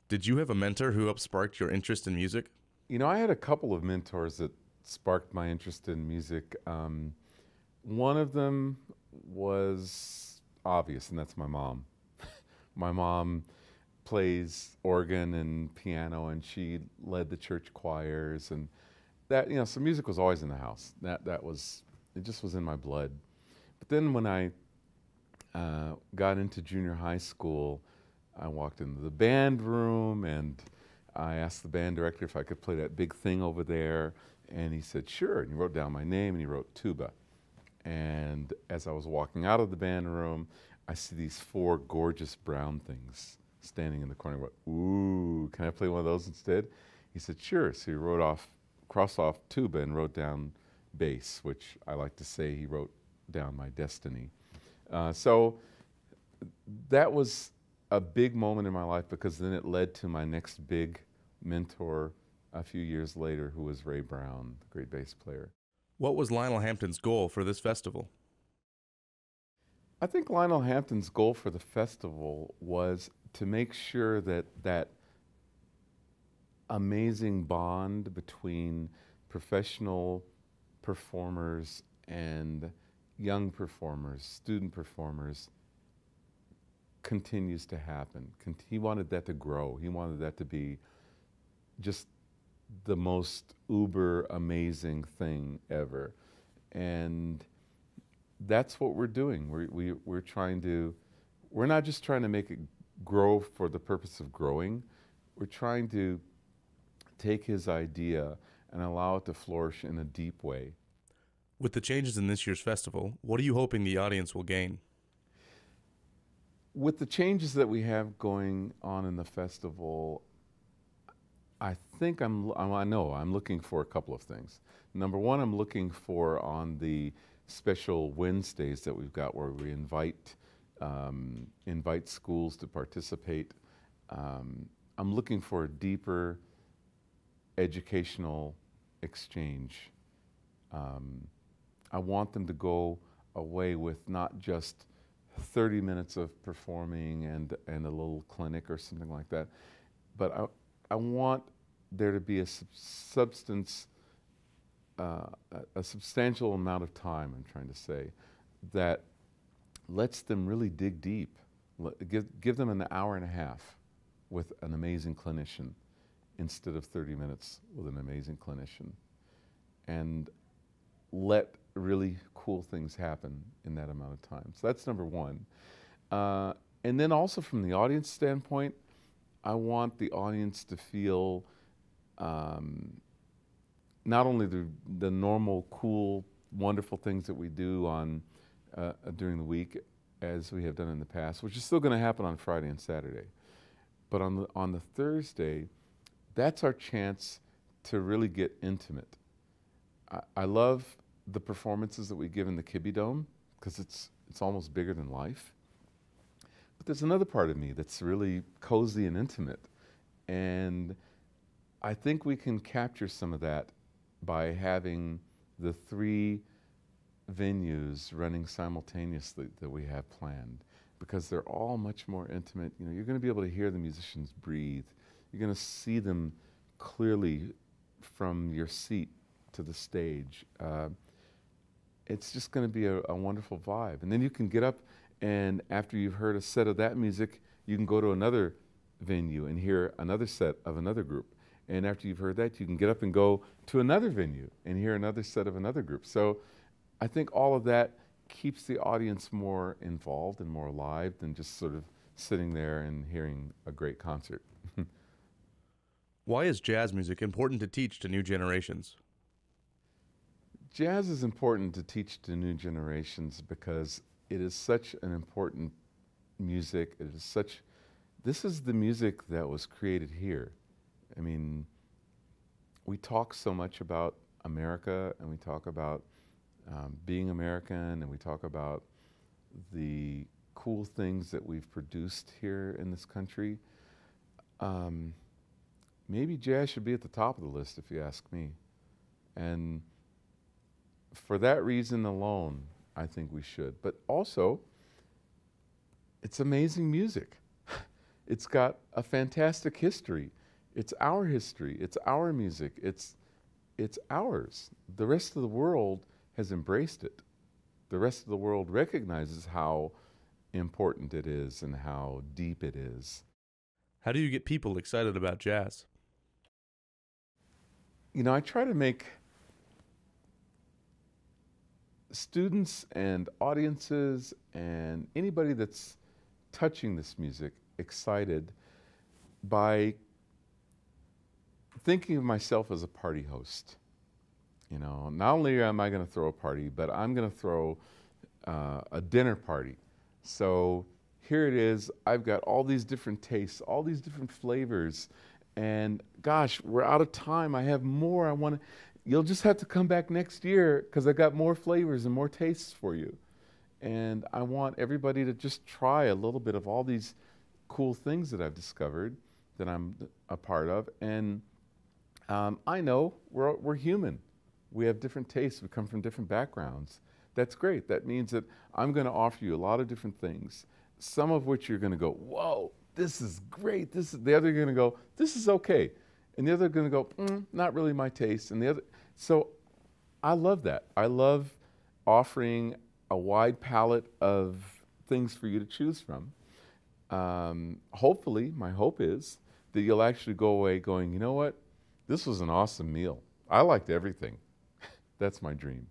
Did you have a mentor who helped spark your interest in music? I had a couple of mentors that sparked my interest in music. One of them was obvious, and that's my mom. My mom plays organ and piano, and she led the church choirs, and so music was always in the house. It just was in my blood. But then when I got into junior high school, I walked into the band room and I asked the band director if I could play that big thing over there. And he said, sure. And he wrote down my name and he wrote tuba. And as I was walking out of the band room, I see these four gorgeous brown things standing in the corner. I went, ooh, can I play one of those instead? He said, sure. So he crossed off tuba and wrote down bass, which I like to say he wrote down my destiny. So that was a big moment in my life because then it led to my next big mentor a few years later, who was Ray Brown, the great bass player. What was Lionel Hampton's goal for this festival? I think Lionel Hampton's goal for the festival was to make sure that that amazing bond between professional performers and young performers, student performers, continues to happen. He wanted that to grow. He wanted that to be just the most uber amazing thing ever. And that's what we're doing. We're not just trying to make it grow for the purpose of growing. We're trying to take his idea and allow it to flourish in a deep way. With the changes in this year's festival, what are you hoping the audience will gain? With the changes that we have going on in the festival, I know I'm looking for a couple of things. Number one, I'm looking for on the special Wednesdays that we've got where we invite schools to participate. I'm looking for a deeper educational exchange. I want them to go away with not just 30 minutes of performing and a little clinic or something like that, but I want there to be a substantial amount of time, I'm trying to say, that lets them really dig deep. Give them an hour and a half with an amazing clinician instead of 30 minutes with an amazing clinician. And let really cool things happen in that amount of time. So that's number one. And then also from the audience standpoint, I want the audience to feel not only the normal, cool, wonderful things that we do on during the week as we have done in the past, which is still going to happen on Friday and Saturday. But on the Thursday, that's our chance to really get intimate. I love the performances that we give in the Kibbe Dome because it's almost bigger than life. But there's another part of me that's really cozy and intimate. And I think we can capture some of that by having the three venues running simultaneously that we have planned, because they're all much more intimate. You're going to be able to hear the musicians breathe. You're going to see them clearly from your seat to the stage. It's just going to be a wonderful vibe. And then you can get up and after you've heard a set of that music, you can go to another venue and hear another set of another group. And after you've heard that, you can get up and go to another venue and hear another set of another group. So I think all of that keeps the audience more involved and more alive than just sort of sitting there and hearing a great concert. Why is jazz music important to teach to new generations? Jazz is important to teach to new generations because it is such an important music. This is the music that was created here. I mean, we talk so much about America and we talk about being American and we talk about the cool things that we've produced here in this country. Maybe jazz should be at the top of the list if you ask me. And for that reason alone, I think we should. But also, it's amazing music. It's got a fantastic history. It's our history. It's our music. It's ours. The rest of the world has embraced it. The rest of the world recognizes how important it is and how deep it is. How do you get people excited about jazz? You know, I try to make students and audiences and anybody that's touching this music excited by thinking of myself as a party host. You know, not only am I going to throw a party, but I'm going to throw a dinner party. So here it is. I've got all these different tastes, all these different flavors, and gosh, we're out of time. I have more. You'll just have to come back next year because I got more flavors and more tastes for you. And I want everybody to just try a little bit of all these cool things that I've discovered that I'm a part of. And I know we're human. We have different tastes. We come from different backgrounds. That's great. That means that I'm going to offer you a lot of different things, some of which you're going to go, whoa, this is great. The other you're going to go, this is okay. And the other going to go, not really my taste. And the other, so I love that. I love offering a wide palette of things for you to choose from. Hopefully, my hope is that you'll actually go away going, you know what? This was an awesome meal. I liked everything. That's my dream.